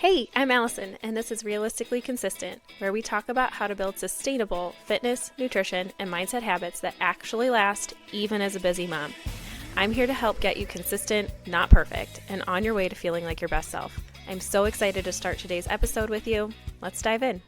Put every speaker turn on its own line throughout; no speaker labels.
Hey, I'm Allison, and this is Realistically Consistent, where we talk about how to build sustainable fitness, nutrition, and mindset habits that actually last even as a busy mom. I'm here to help get you consistent, not perfect, and on your way to feeling like your best self. I'm so excited to start today's episode with you. Let's dive in.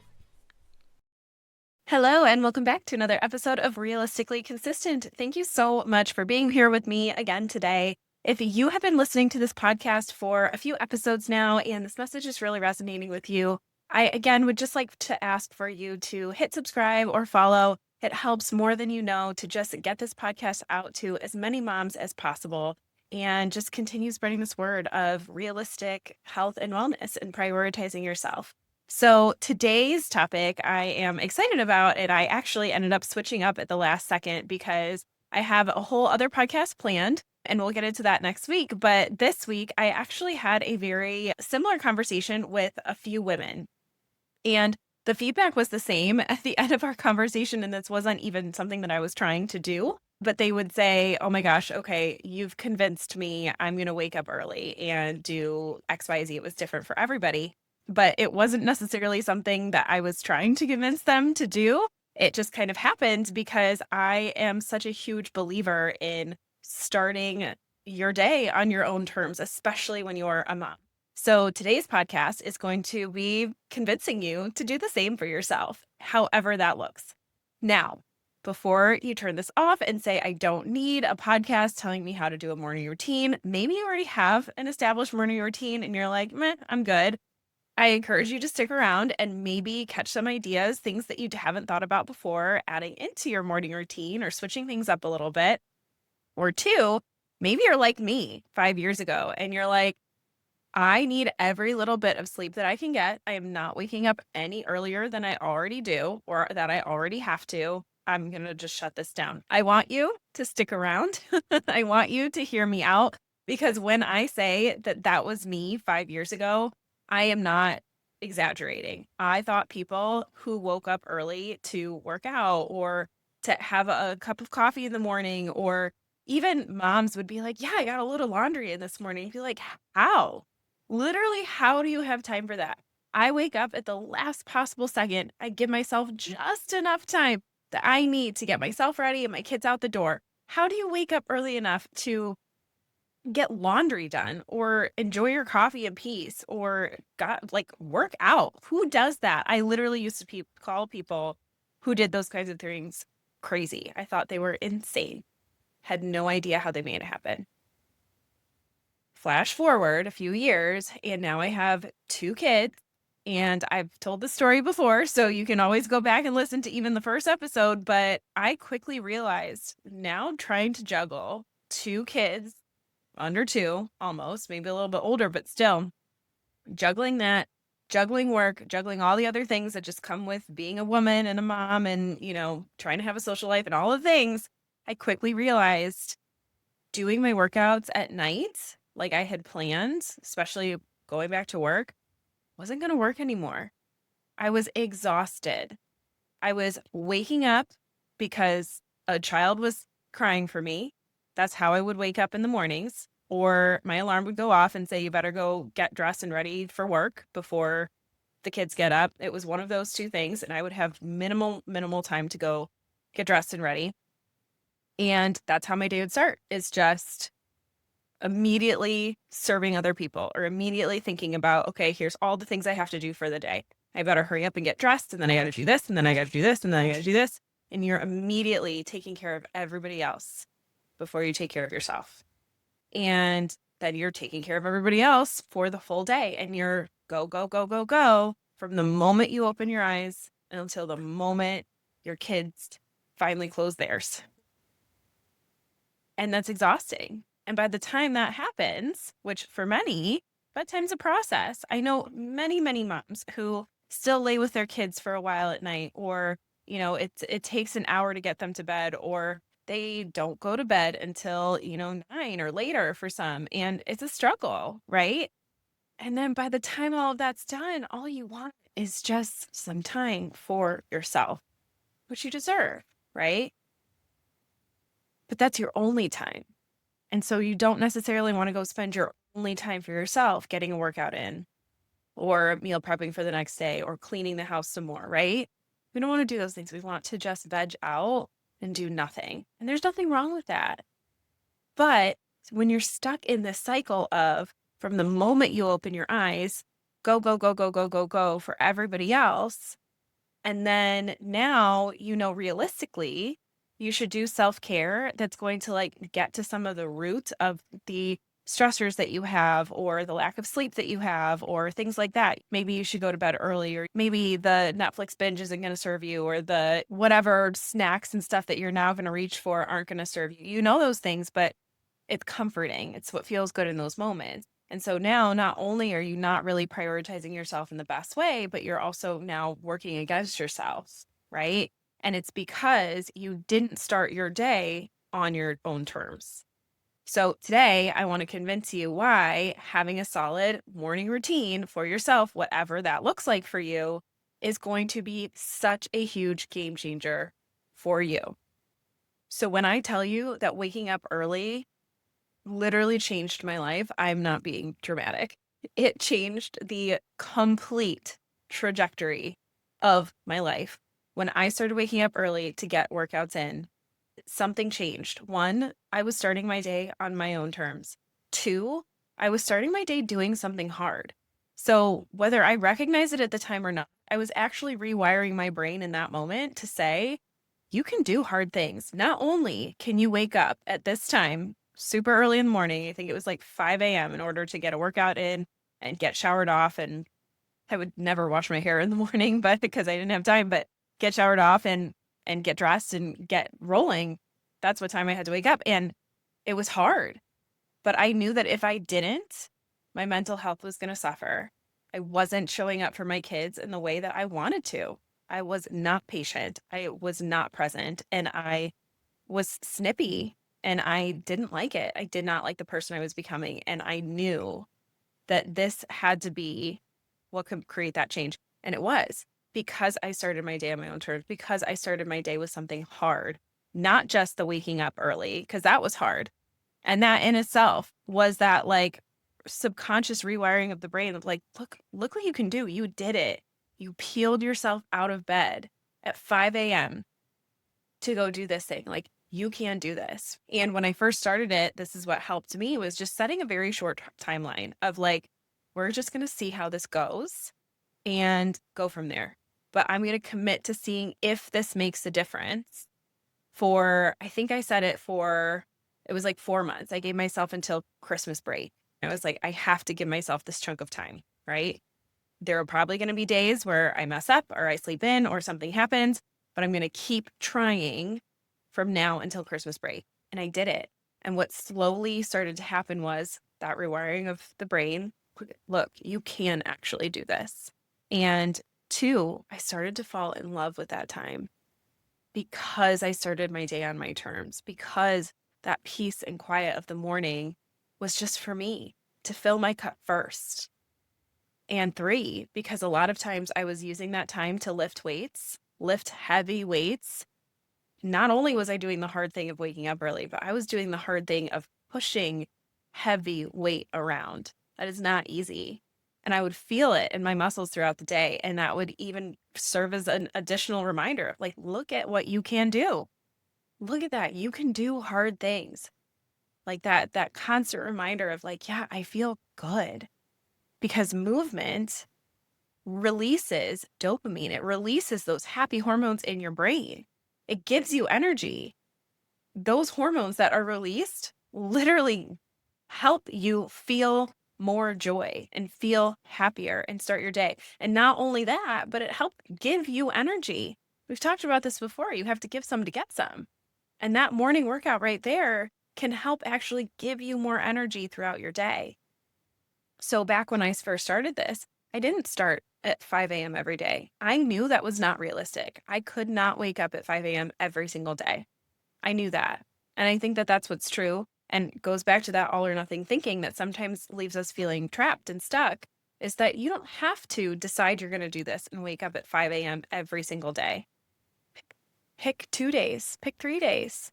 Hello, and welcome back to another episode of Realistically Consistent. Thank you so much for being here with me again today. If you have been listening to this podcast for a few episodes now and this message is really resonating with you, I again would just like to ask for you to hit subscribe or follow. It helps more than you know to just get this podcast out to as many moms as possible and just continue spreading this word of realistic health and wellness and prioritizing yourself. So today's topic I am excited about, and I actually ended up switching up at the last second because I have a whole other podcast planned, and we'll get into that next week. But this week, I actually had a very similar conversation with a few women, and the feedback was the same at the end of our conversation. And this wasn't even something that I was trying to do, but they would say, "Oh my gosh, okay, you've convinced me. I'm going to wake up early and do XYZ." It was different for everybody, but it wasn't necessarily something that I was trying to convince them to do. It just kind of happened because I am such a huge believer in starting your day on your own terms, especially when you're a mom. So today's podcast is going to be convincing you to do the same for yourself, however that looks. Now, before you turn this off and say, I don't need a podcast telling me how to do a morning routine, maybe you already have an established morning routine and you're like, meh, I'm good. I encourage you to stick around and maybe catch some ideas, things that you haven't thought about before, adding into your morning routine or switching things up a little bit. Or two, maybe you're like me 5 years ago and you're like, I need every little bit of sleep that I can get. I am not waking up any earlier than I already do or that I already have to. I'm going to just shut this down. I want you to stick around. I want you to hear me out because when I say that that was me 5 years ago, I am not exaggerating. I thought people who woke up early to work out or to have a cup of coffee in the morning, or even moms would be like, yeah, I got a load of laundry in this morning. You'd be like, how? Literally, how do you have time for that? I wake up at the last possible second. I give myself just enough time that I need to get myself ready and my kids out the door. How do you wake up early enough to get laundry done or enjoy your coffee in peace or work out? Who does that? I literally used to call people who did those kinds of things crazy. I thought they were insane. Had no idea how they made it happen. Flash forward a few years, and now I have 2 kids, and I've told the story before, so you can always go back and listen to even the first episode, but I quickly realized now trying to juggle 2 kids, under 2, almost, maybe a little bit older, but still, juggling that, juggling work, juggling all the other things that just come with being a woman and a mom and, trying to have a social life and all the things, I quickly realized doing my workouts at night like I had planned, especially going back to work, wasn't going to work anymore. I was exhausted. I was waking up because a child was crying for me. That's how I would wake up in the mornings. Or my alarm would go off and say, you better go get dressed and ready for work before the kids get up. It was one of those 2 things. And I would have minimal time to go get dressed and ready. And that's how my day would start, is just immediately serving other people or immediately thinking about, okay, here's all the things I have to do for the day. I better hurry up and get dressed. And then I got to do this. And then I got to do this. And then I got to do this. And you're immediately taking care of everybody else before you take care of yourself. And then you're taking care of everybody else for the full day. And you're go, go, go, go, go from the moment you open your eyes until the moment your kids finally close theirs. And that's exhausting. And by the time that happens, which for many, bedtime's a process. I know many, many moms who still lay with their kids for a while at night, or, it takes an hour to get them to bed, or they don't go to bed until, 9 or later for some. And it's a struggle, right? And then by the time all of that's done, all you want is just some time for yourself, which you deserve, right? But that's your only time. And so you don't necessarily want to go spend your only time for yourself getting a workout in or meal prepping for the next day or cleaning the house some more, right? We don't want to do those things. We want to just veg out and do nothing. And there's nothing wrong with that. But when you're stuck in this cycle of from the moment you open your eyes, go, go, go, go, go, go, go for everybody else. And then now, realistically, you should do self-care that's going to like get to some of the root of the stressors that you have or the lack of sleep that you have or things like that. Maybe you should go to bed early, or maybe the Netflix binge isn't going to serve you, or the whatever snacks and stuff that you're now going to reach for aren't going to serve you. You know those things, but it's comforting. It's what feels good in those moments. And so now not only are you not really prioritizing yourself in the best way, but you're also now working against yourself, right? And it's because you didn't start your day on your own terms. So today I want to convince you why having a solid morning routine for yourself, whatever that looks like for you, is going to be such a huge game changer for you. So when I tell you that waking up early literally changed my life, I'm not being dramatic. It changed the complete trajectory of my life. When I started waking up early to get workouts in, something changed. One, I was starting my day on my own terms. Two, I was starting my day doing something hard. So whether I recognize it at the time or not, I was actually rewiring my brain in that moment to say, you can do hard things. Not only can you wake up at this time super early in the morning, I think it was like 5 a.m. in order to get a workout in and get showered off. And I would never wash my hair in the morning, but because I didn't have time, but get showered off and get dressed and get rolling. That's what time I had to wake up. And it was hard. But I knew that if I didn't, my mental health was going to suffer. I wasn't showing up for my kids in the way that I wanted to. I was not patient. I was not present. And I was snippy and I didn't like it. I did not like the person I was becoming. And I knew that this had to be what could create that change. And it was because I started my day on my own terms, because I started my day with something hard, not just the waking up early, because that was hard. And that in itself was that like subconscious rewiring of the brain of like, look what you can do. You did it. You peeled yourself out of bed at 5 a.m. to go do this thing. Like, you can do this. And when I first started it, this is what helped me, was just setting a very short timeline of like, we're just going to see how this goes and go from there. But I'm going to commit to seeing if this makes a difference for, I think I said it was like 4 months. I gave myself until Christmas break. I was like, I have to give myself this chunk of time, right? There are probably going to be days where I mess up or I sleep in or something happens, but I'm going to keep trying from now until Christmas break. And I did it. And what slowly started to happen was that rewiring of the brain. Look, you can actually do this. And two, I started to fall in love with that time because I started my day on my terms, because that peace and quiet of the morning was just for me to fill my cup first. And three, because a lot of times I was using that time to lift weights, lift heavy weights. Not only was I doing the hard thing of waking up early, but I was doing the hard thing of pushing heavy weight around. That is not easy. And I would feel it in my muscles throughout the day. And that would even serve as an additional reminder, like, look at what you can do. Look at that. You can do hard things. Like that constant reminder of like, yeah, I feel good. Because movement releases dopamine. It releases those happy hormones in your brain. It gives you energy. Those hormones that are released literally help you feel more joy and feel happier and start your day. And not only that, but it helps give you energy. We've talked about this before. You have to give some to get some. And that morning workout right there can help actually give you more energy throughout your day. So back when I first started this, I didn't start at 5 a.m. every day. I knew that was not realistic. I could not wake up at 5 a.m. every single day. I knew that. And I think that that's what's true, and goes back to that all or nothing thinking that sometimes leaves us feeling trapped and stuck, is that you don't have to decide you're going to do this and wake up at 5 a.m. every single day. Pick 2 days, pick 3 days.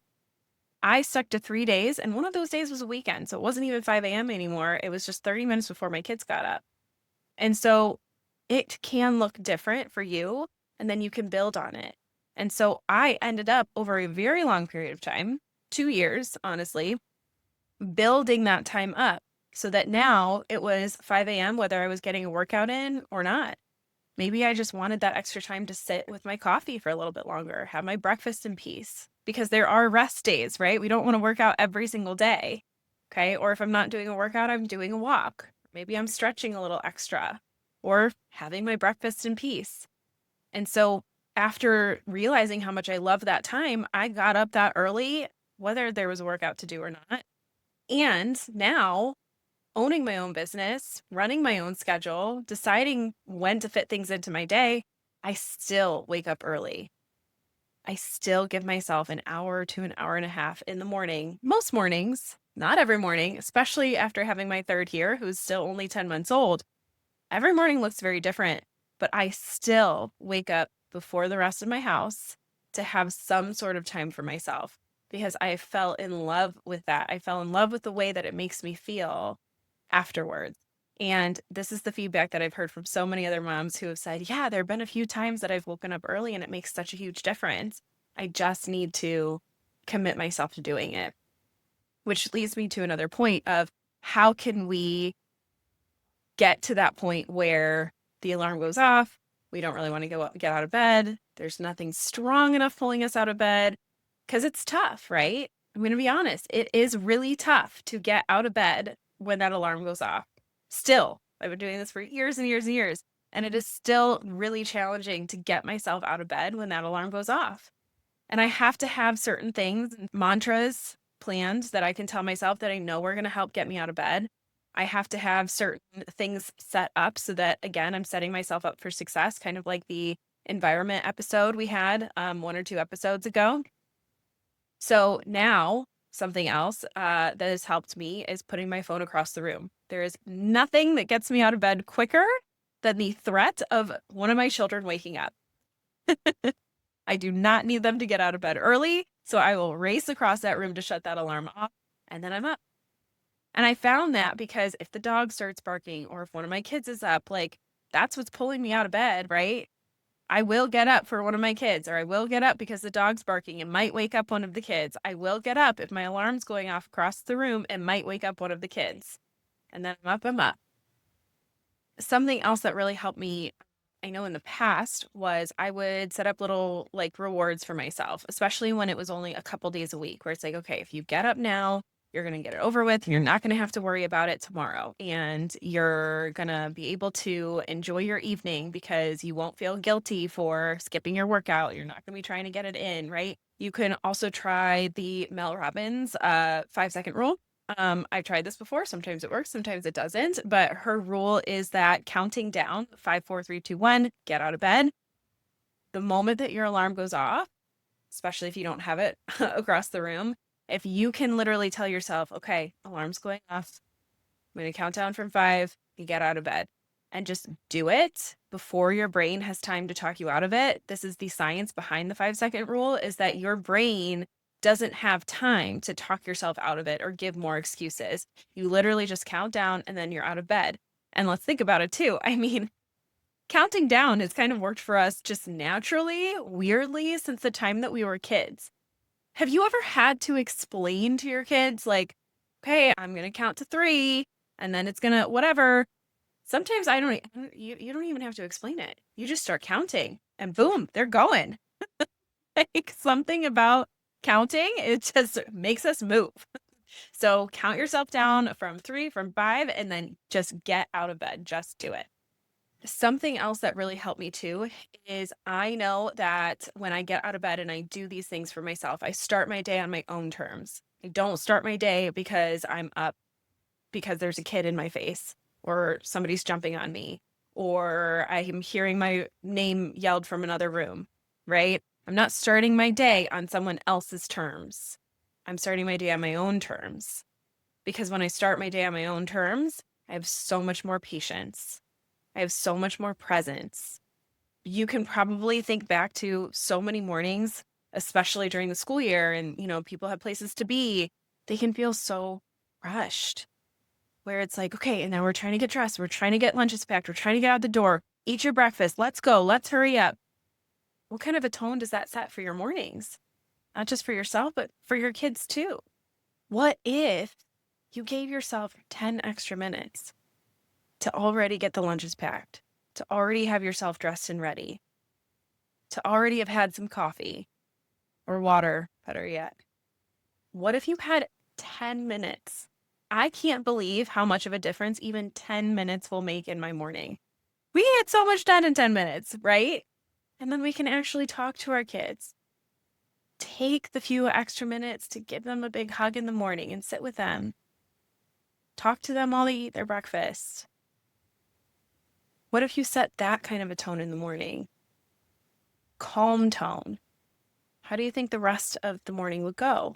I stuck to 3 days, and one of those days was a weekend. So it wasn't even 5 a.m. anymore. It was just 30 minutes before my kids got up. And so it can look different for you, and then you can build on it. And so I ended up over a very long period of time, 2 years, honestly, building that time up so that now it was 5 a.m., whether I was getting a workout in or not. Maybe I just wanted that extra time to sit with my coffee for a little bit longer, have my breakfast in peace, because there are rest days, right? We don't want to work out every single day. Okay. Or if I'm not doing a workout, I'm doing a walk. Maybe I'm stretching a little extra or having my breakfast in peace. And so after realizing how much I love that time, I got up that early, whether there was a workout to do or not. And now owning my own business, running my own schedule, deciding when to fit things into my day, I still wake up early. I still give myself an hour to an hour and a half in the morning, most mornings, not every morning, especially after having my third here, who's still only 10 months old. Every morning looks very different, but I still wake up before the rest of my house to have some sort of time for myself because I fell in love with that. I fell in love with the way that it makes me feel afterwards. And this is the feedback that I've heard from so many other moms who have said, yeah, there have been a few times that I've woken up early and it makes such a huge difference. I just need to commit myself to doing it, which leads me to another point of how can we get to that point where the alarm goes off, we don't really want to get out of bed, there's nothing strong enough pulling us out of bed, because it's tough, right? I'm going to be honest, it is really tough to get out of bed when that alarm goes off. Still, I've been doing this for years and years and years, and it is still really challenging to get myself out of bed when that alarm goes off. And I have to have certain things, mantras planned that I can tell myself that I know are going to help get me out of bed. I have to have certain things set up so that, again, I'm setting myself up for success, kind of like the environment episode we had 1 or 2 episodes ago. So now, something else that has helped me is putting my phone across the room. There is nothing that gets me out of bed quicker than the threat of one of my children waking up. I do not need them to get out of bed early, so I will race across that room to shut that alarm off, and then I'm up. And I found that because if the dog starts barking or if one of my kids is up, like that's what's pulling me out of bed, right? I will get up for one of my kids, or I will get up because the dog's barking. It might wake up one of the kids. I will get up if my alarm's going off across the room. It might wake up one of the kids. And then I'm up. Something else that really helped me, I know in the past, was I would set up little like rewards for myself, especially when it was only a couple days a week, where it's like, okay, if you get up now, you're going to get it over with. You're not going to have to worry about it tomorrow. And you're going to be able to enjoy your evening because you won't feel guilty for skipping your workout. You're not going to be trying to get it in, right? You can also try the Mel Robbins 5-second rule. I've tried this before. Sometimes it works, sometimes it doesn't. But her rule is that counting down 5, 4, 3, 2, 1, get out of bed. The moment that your alarm goes off, especially if you don't have it across the room, if you can literally tell yourself, okay, alarm's going off, I'm going to count down from 5, you get out of bed, and just do it before your brain has time to talk you out of it. This is the science behind the 5-second rule, is that your brain doesn't have time to talk yourself out of it or give more excuses. You literally just count down and then you're out of bed. And let's think about it too. I mean, counting down has kind of worked for us just naturally, weirdly, since the time that we were kids. Have you ever had to explain to your kids, like, okay, I'm going to count to 3 and then it's going to whatever? Sometimes you don't even have to explain it. You just start counting and boom, they're going. Like something about counting, it just makes us move. So count yourself down from 3, from 5, and then just get out of bed. Just do it. Something else that really helped me too is I know that when I get out of bed and I do these things for myself, I start my day on my own terms. I don't start my day because I'm up because there's a kid in my face or somebody's jumping on me or I'm hearing my name yelled from another room, right? I'm not starting my day on someone else's terms. I'm starting my day on my own terms because when I start my day on my own terms, I have so much more patience. I have so much more presence. You can probably think back to so many mornings, especially during the school year and, people have places to be. They can feel so rushed. where it's like, okay, and now we're trying to get dressed. We're trying to get lunches packed. We're trying to get out the door. Eat your breakfast. Let's go. Let's hurry up. What kind of a tone does that set for your mornings? Not just for yourself, but for your kids too. What if you gave yourself 10 extra minutes to already get the lunches packed, to already have yourself dressed and ready, to already have had some coffee or water, better yet? What if you had 10 minutes? I can't believe how much of a difference even 10 minutes will make in my morning. We get so much done in 10 minutes, right? And then we can actually talk to our kids. Take the few extra minutes to give them a big hug in the morning and sit with them. Talk to them while they eat their breakfast. What if you set that kind of a tone in the morning? Calm tone. How do you think the rest of the morning would go?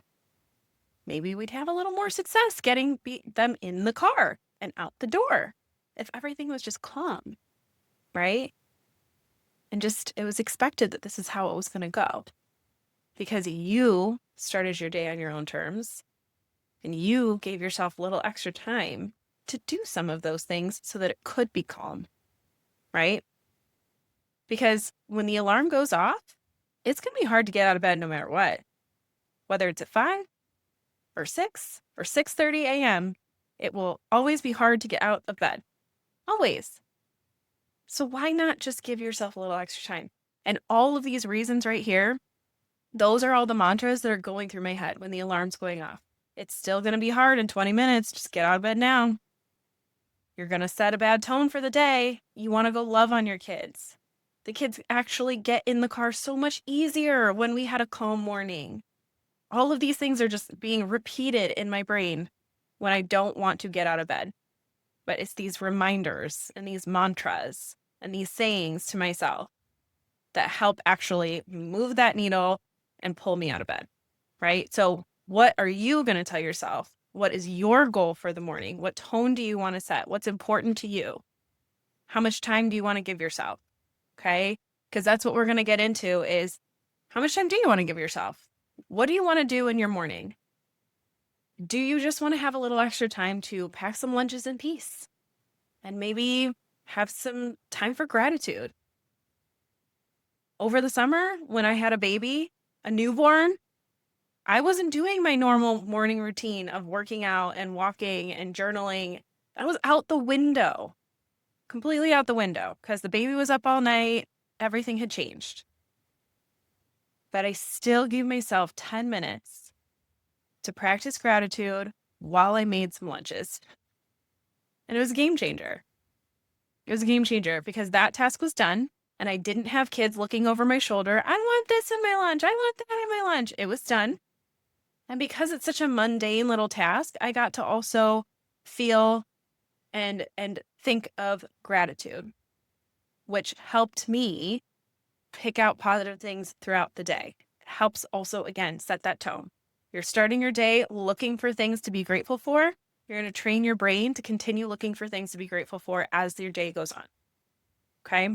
Maybe we'd have a little more success getting them in the car and out the door if everything was just calm, right? And just, it was expected that this is how it was going to go because you started your day on your own terms and you gave yourself a little extra time to do some of those things so that it could be calm, right? Because when the alarm goes off, it's going to be hard to get out of bed no matter what. Whether it's at 5 or 6 or 6:30 a.m., it will always be hard to get out of bed. Always. So why not just give yourself a little extra time? And all of these reasons right here, those are all the mantras that are going through my head when the alarm's going off. It's still going to be hard in 20 minutes. Just get out of bed now. You're going to set a bad tone for the day. You want to go love on your kids. The kids actually get in the car so much easier when we had a calm morning. All of these things are just being repeated in my brain when I don't want to get out of bed. But it's these reminders and these mantras and these sayings to myself that help actually move that needle and pull me out of bed, right? So what are you going to tell yourself? What is your goal for the morning? What tone do you want to set? What's important to you? How much time do you want to give yourself? Okay? Because that's what we're going to get into is how much time do you want to give yourself? What do you want to do in your morning? Do you just want to have a little extra time to pack some lunches in peace and maybe have some time for gratitude? Over the summer, when I had a baby, a newborn, I wasn't doing my normal morning routine of working out and walking and journaling. That was out the window, completely out the window, because the baby was up all night. Everything had changed. But I still gave myself 10 minutes to practice gratitude while I made some lunches. And it was a game changer. It was a game changer because that task was done and I didn't have kids looking over my shoulder. I want this in my lunch. I want that in my lunch. It was done. And because it's such a mundane little task, I got to also feel and think of gratitude, which helped me pick out positive things throughout the day. It helps also, again, set that tone. You're starting your day looking for things to be grateful for. You're going to train your brain to continue looking for things to be grateful for as your day goes on. Okay?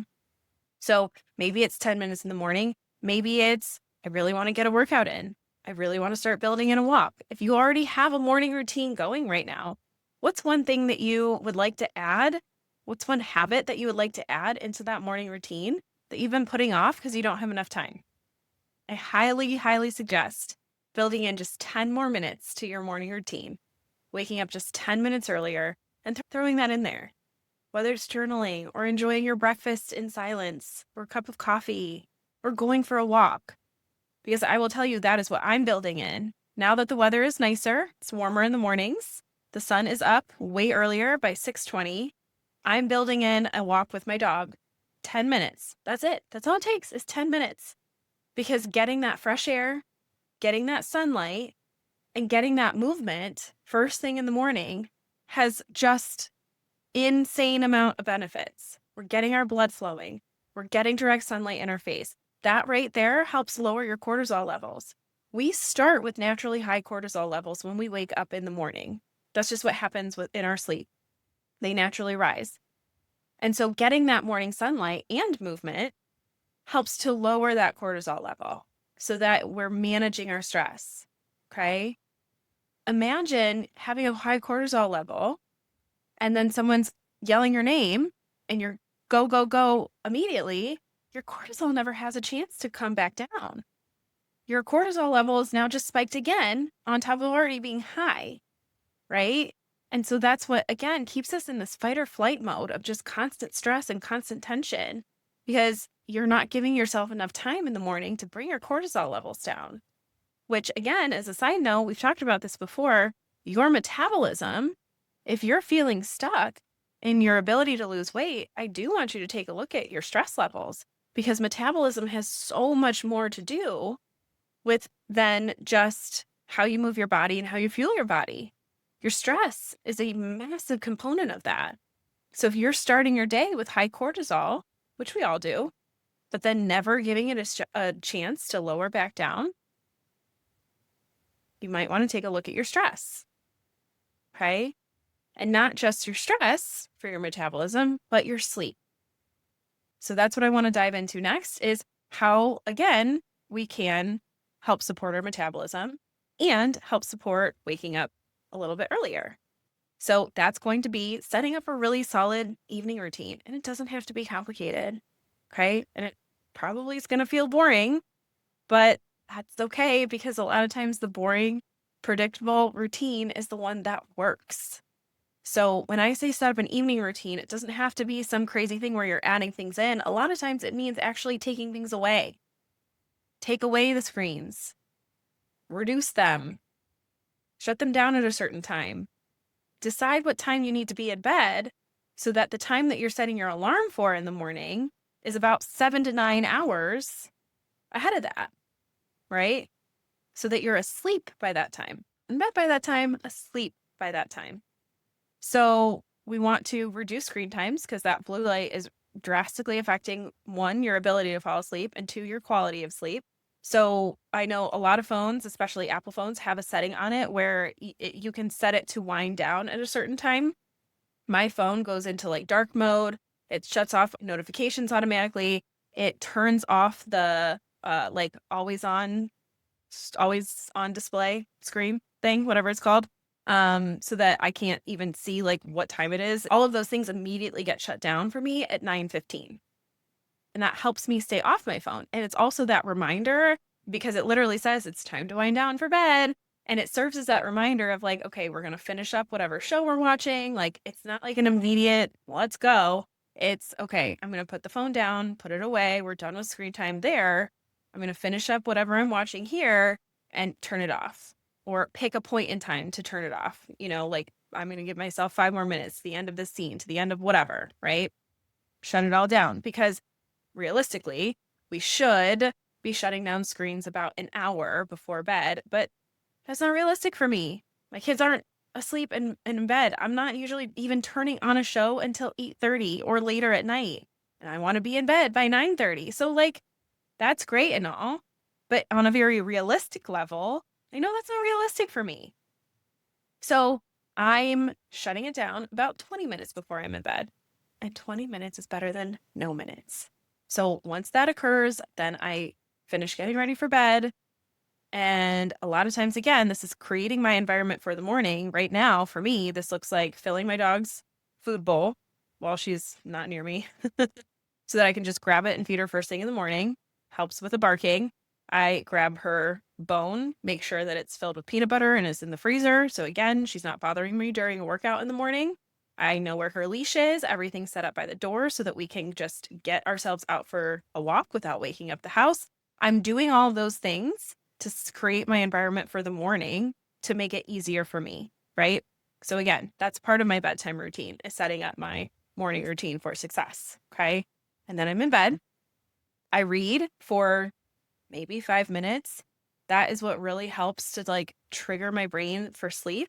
So maybe it's 10 minutes in the morning. Maybe it's, I really want to get a workout in. I really want to start building in a walk. If you already have a morning routine going right now, what's one thing that you would like to add? What's one habit that you would like to add into that morning routine that you've been putting off because you don't have enough time? I highly, highly suggest building in just 10 more minutes to your morning routine, waking up just 10 minutes earlier and throwing that in there. Whether it's journaling or enjoying your breakfast in silence or a cup of coffee or going for a walk. Because I will tell you that is what I'm building in. Now that the weather is nicer, it's warmer in the mornings, the sun is up way earlier by 6:20. I'm building in a walk with my dog, 10 minutes. That's it. That's all it takes is 10 minutes. Because getting that fresh air, getting that sunlight, and getting that movement first thing in the morning has just insane amount of benefits. We're getting our blood flowing. We're getting direct sunlight in our face. That right there helps lower your cortisol levels. We start with naturally high cortisol levels when we wake up in the morning. That's just what happens in our sleep. They naturally rise. And so getting that morning sunlight and movement helps to lower that cortisol level so that we're managing our stress. Okay? Imagine having a high cortisol level and then someone's yelling your name and you're go, go, go immediately, your cortisol never has a chance to come back down. Your cortisol level is now just spiked again on top of already being high, right? And so that's what, again, keeps us in this fight or flight mode of just constant stress and constant tension because you're not giving yourself enough time in the morning to bring your cortisol levels down. Which, again, as a side note, we've talked about this before, your metabolism, if you're feeling stuck in your ability to lose weight, I do want you to take a look at your stress levels because metabolism has so much more to do with than just how you move your body and how you fuel your body. Your stress is a massive component of that. So if you're starting your day with high cortisol, which we all do, but then never giving it a chance to lower back down, you might want to take a look at your stress, okay? And not just your stress for your metabolism, but your sleep. So that's what I want to dive into next is how, again, we can help support our metabolism and help support waking up a little bit earlier. So that's going to be setting up a really solid evening routine. And it doesn't have to be complicated, okay? And it probably is going to feel boring, but that's okay because a lot of times the boring, predictable routine is the one that works. So when I say set up an evening routine, it doesn't have to be some crazy thing where you're adding things in. A lot of times it means actually taking things away. Take away the screens, reduce them, shut them down at a certain time. Decide what time you need to be in bed so that the time that you're setting your alarm for in the morning is about 7 to 9 hours ahead of that, right? So that you're asleep by that time, in bed by that time, asleep by that time. So we want to reduce screen times because that blue light is drastically affecting, one, your ability to fall asleep, and two, your quality of sleep. So I know a lot of phones, especially Apple phones, have a setting on it where you can set it to wind down at a certain time. My phone goes into like dark mode. It shuts off notifications automatically. It turns off the like always on display screen thing, whatever it's called, so that I can't even see like what time it is. All of those things immediately get shut down for me at 9:15. And that helps me stay off my phone. And it's also that reminder because it literally says it's time to wind down for bed. And it serves as that reminder of like, okay, we're going to finish up whatever show we're watching. Like, it's not like an immediate, let's go. It's okay, I'm going to put the phone down, put it away. We're done with screen time there. I'm going to finish up whatever I'm watching here and turn it off or pick a point in time to turn it off. You know, like I'm going to give myself 5 more minutes to the end of this scene, to the end of whatever, right? Shut it all down because realistically, we should be shutting down screens about an hour before bed, but that's not realistic for me. My kids aren't asleep and in bed. I'm not usually even turning on a show until 8:30 or later at night. And I want to be in bed by 9:30. So like that's great and all, but on a very realistic level, I know that's not realistic for me. So I'm shutting it down about 20 minutes before I'm in bed. And 20 minutes is better than no minutes. So once that occurs, then I finish getting ready for bed. And a lot of times, again, this is creating my environment for the morning. Right now, for me, this looks like filling my dog's food bowl while she's not near me so that I can just grab it and feed her first thing in the morning. Helps with the barking. I grab her bone, make sure that it's filled with peanut butter and is in the freezer. So again, she's not bothering me during a workout in the morning. I know where her leash is. Everything's set up by the door so that we can just get ourselves out for a walk without waking up the house. I'm doing all of those things to create my environment for the morning to make it easier for me, right? So again, that's part of my bedtime routine is setting up my morning routine for success, okay? And then I'm in bed. I read for maybe 5 minutes. That is what really helps to like trigger my brain for sleep.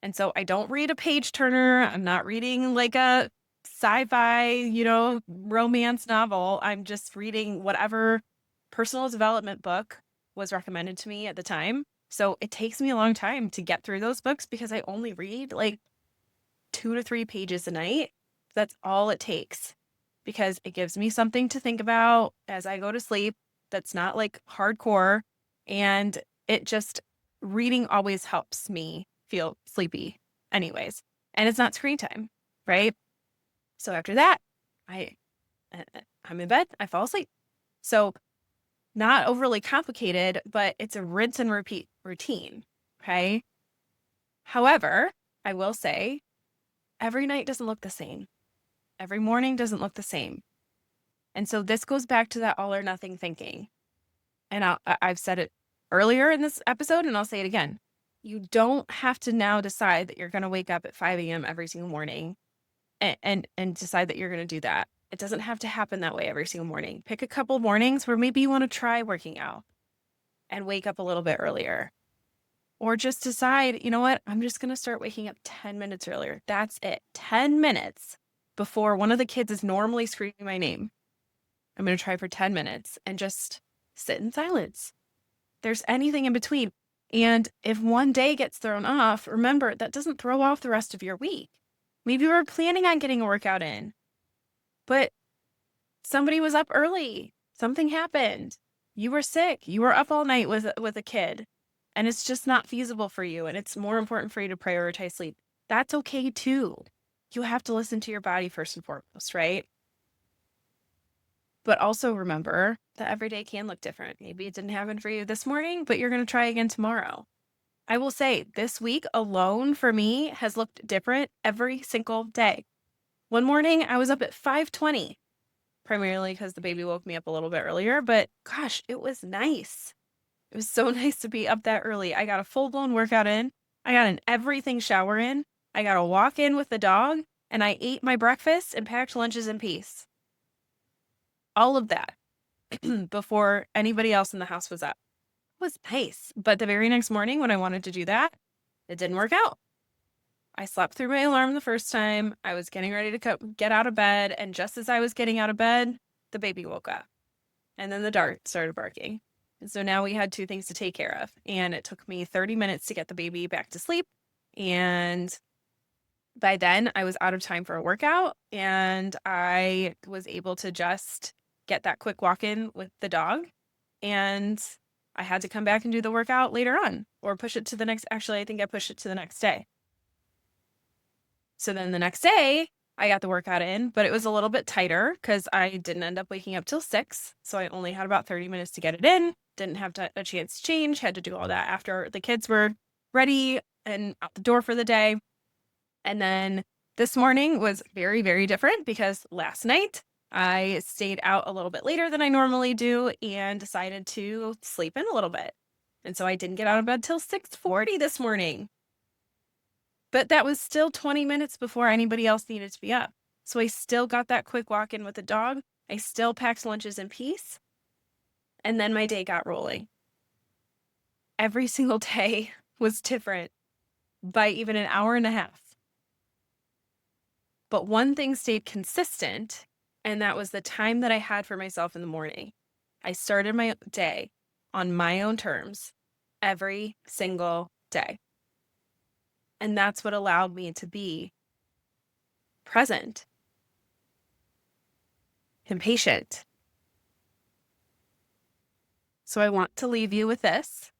And so I don't read a page turner. I'm not reading like a sci-fi, romance novel. I'm just reading whatever personal development book was recommended to me at the time. So it takes me a long time to get through those books because I only read like 2 to 3 pages a night. That's all it takes because it gives me something to think about as I go to sleep that's not like hardcore. And it just, reading always helps me feel sleepy anyways. And it's not screen time. right? So after that, I I'm in bed, I fall asleep. So not overly complicated, but it's a rinse and repeat routine, okay? However, I will say every night doesn't look the same. Every morning doesn't look the same. And so this goes back to that all or nothing thinking. And I've said it earlier in this episode, and I'll say it again. You don't have to now decide that you're going to wake up at 5 a.m. every single morning and decide that you're going to do that. It doesn't have to happen that way every single morning. Pick a couple mornings where maybe you want to try working out and wake up a little bit earlier. Or just decide, you know what? I'm just going to start waking up 10 minutes earlier. That's it. 10 minutes before one of the kids is normally screaming my name. I'm going to try for 10 minutes and just sit in silence. There's anything in between. And if one day gets thrown off, remember that doesn't throw off the rest of your week. Maybe you were planning on getting a workout in, but somebody was up early. Something happened. You were sick. You were up all night with a kid, and it's just not feasible for you. And it's more important for you to prioritize sleep. That's okay too. You have to listen to your body first and foremost, right? But also remember that every day can look different. Maybe it didn't happen for you this morning, but you're going to try again tomorrow. I will say this week alone for me has looked different every single day. One morning I was up at 5:20, primarily because the baby woke me up a little bit earlier, but gosh, it was nice. It was so nice to be up that early. I got a full-blown workout in. I got an everything shower in. I got a walk in with the dog, and I ate my breakfast and packed lunches in peace. All of that before anybody else in the house was up. It was nice. But the very next morning when I wanted to do that, it didn't work out. I slept through my alarm the first time. I was getting ready to get out of bed. And just as I was getting out of bed, the baby woke up. And then the dart started barking. And so now we had two things to take care of. And it took me 30 minutes to get the baby back to sleep. And by then I was out of time for a workout. And I was able to just get that quick walk in with the dog. And I had to come back and do the workout later on or push it to the next. Actually, I think I pushed it to the next day. So then the next day I got the workout in, but it was a little bit tighter because I didn't end up waking up till 6. So I only had about 30 minutes to get it in. Didn't have a chance to change. Had to do all that after the kids were ready and out the door for the day. And then this morning was very, very different because last night I stayed out a little bit later than I normally do and decided to sleep in a little bit. And so I didn't get out of bed till 6:40 this morning. But that was still 20 minutes before anybody else needed to be up. So I still got that quick walk in with the dog. I still packed lunches in peace. And then my day got rolling. Every single day was different by even an hour and a half. But one thing stayed consistent, and that was the time that I had for myself in the morning. I started my day on my own terms every single day. And that's what allowed me to be present and patient. So I want to leave you with this.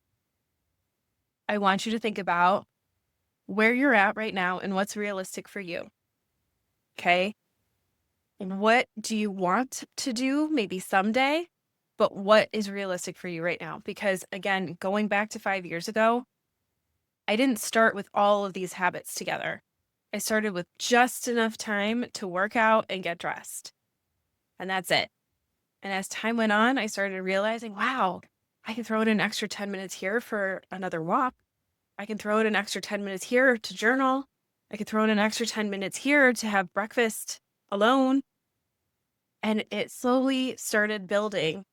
I want you to think about where you're at right now and what's realistic for you. Okay? And what do you want to do maybe someday, but what is realistic for you right now? Because again, going back to 5 years ago, I didn't start with all of these habits together. I started with just enough time to work out and get dressed. And that's it. And as time went on, I started realizing, wow, I can throw in an extra 10 minutes here for another walk. I can throw in an extra 10 minutes here to journal. I could throw in an extra 10 minutes here to have breakfast alone. And it slowly started building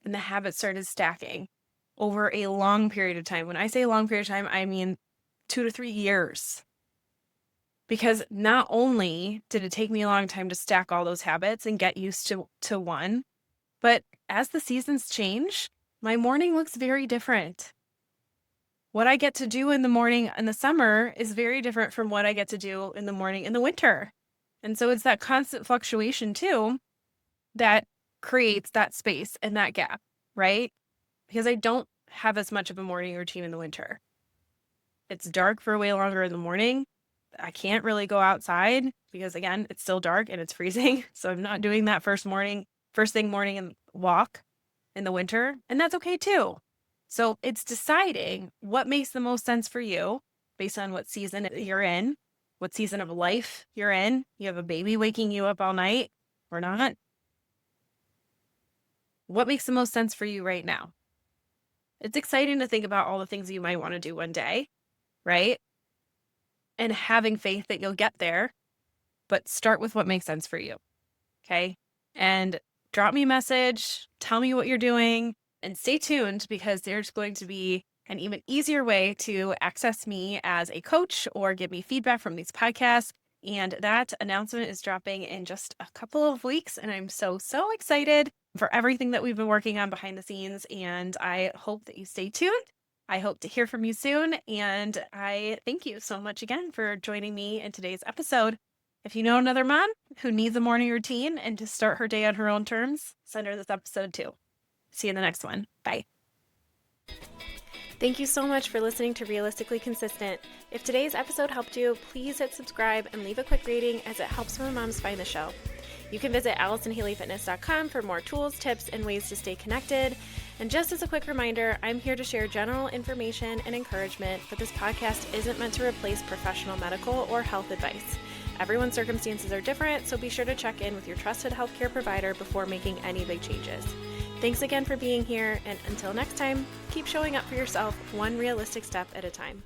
and the habits started stacking over a long period of time. When I say a long period of time, I mean 2 to 3 years. Because not only did it take me a long time to stack all those habits and get used to one, but as the seasons change, my morning looks very different. What I get to do in the morning in the summer is very different from what I get to do in the morning in the winter. And so it's that constant fluctuation too that creates that space and that gap, right? Because I don't have as much of a morning routine in the winter. It's dark for way longer in the morning. I can't really go outside because again, it's still dark and it's freezing. So I'm not doing that first thing morning and walk in the winter. And that's okay too. So it's deciding what makes the most sense for you based on what season you're in, what season of life you're in. You have a baby waking you up all night or not. What makes the most sense for you right now? It's exciting to think about all the things you might want to do one day, right? And having faith that you'll get there, but start with what makes sense for you. Okay. And drop me a message, tell me what you're doing, and stay tuned because there's going to be an even easier way to access me as a coach or give me feedback from these podcasts. And that announcement is dropping in just a couple of weeks. And I'm so excited for everything that we've been working on behind the scenes. And I hope that you stay tuned. I hope to hear from you soon. And I thank you so much again for joining me in today's episode. If you know another mom who needs a morning routine and to start her day on her own terms, send her this episode too. See you in the next one. Bye. Thank you so much for listening to Realistically Consistent. If today's episode helped you, please hit subscribe and leave a quick rating as it helps more moms find the show. You can visit AllisonHaleyFitness.com for more tools, tips, and ways to stay connected. And just as a quick reminder, I'm here to share general information and encouragement, but this podcast isn't meant to replace professional medical or health advice. Everyone's circumstances are different, so be sure to check in with your trusted healthcare provider before making any big changes. Thanks again for being here, and until next time, keep showing up for yourself one realistic step at a time.